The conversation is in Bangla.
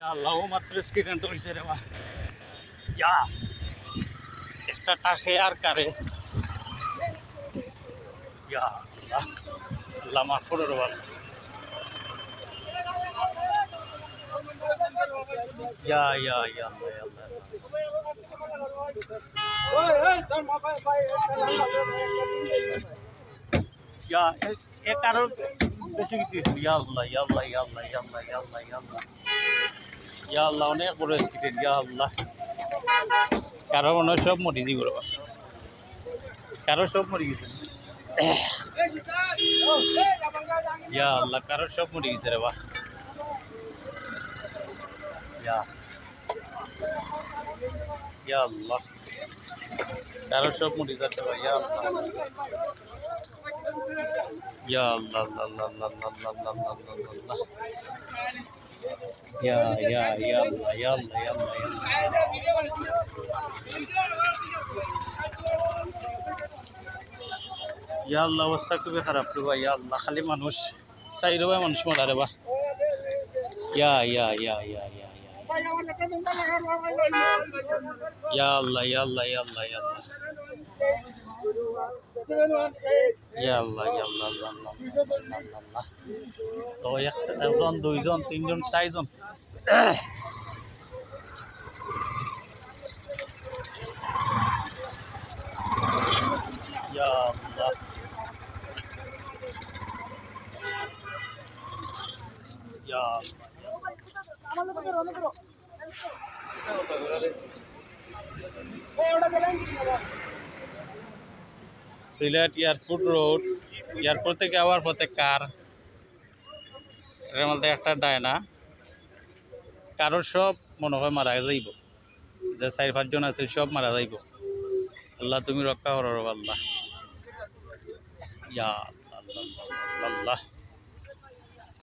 আল্লাহ মাত্র স্কিডেন্ট হয়েছে রে মা ইয়া একটা টাকে আর কারে ইয়া আল্লাহ আল্লাহ মাফ করে রে বাবা ইয়া আল্লাহ ইয়া এ কারণ বেশি কিছু ইয়া আল্লাহ ইয়া আল্লাহ ইয়া আল্লাহ ইয়া আল্লাহ ইয়া আল্লাহ ইয়া আল্লাহ ইয়া আল্লাহ অনেক বড় স্কিডেন্ট ইয়া আল্লাহ কারো মনে হয় সব মরি দিব কারো সব মরি গেছে ইয়া আল্লাহ কারো সব মরি গেছে রে বা ইয়া আল্লাহ কারো সব মরি যাচ্ছে ভাই ইয়া আল্লাহ ইয়া আল্লাহ আল্লাহ আল্লাহ আল্লাহ আল্লাহ আল্লাহ আল্লাহ ইয়া আল্লাহ ইয়া আল্লাহ ইয়া আল্লাহ ইয়া আল্লাহ অবস্থা খুবই খারাপ রে ভাই ইয়া আল্লাহ খালি মানুষ চাইরে ভাই মানুষ মারা রে বা ইয়া ইয়া ইয়া ইয়া ইয়া ইয়া আল্লাহ ইয়া আল্লাহ ইয়া আল্লাহ ইয়া আল্লাহ ইয়া আল্লাহ ইয়া আল্লাহ আল্লাহ আল্লাহ তো একটা একজন দুইজন তিনজন চারজন ইয়া আল্লাহ ইয়া সিলেট এয়ারপোর্ট রোড এয়ারপোর্ট থেকে আবার পথে কার এর মধ্যে একটা ডায়না কারো সব মনে হয় মারা যাইব যে 4-5 জন আছে সব মারা যাইব আল্লাহ তুমি রক্ষা করো আল্লাহ ইয়া আল্লাহ আল্লাহ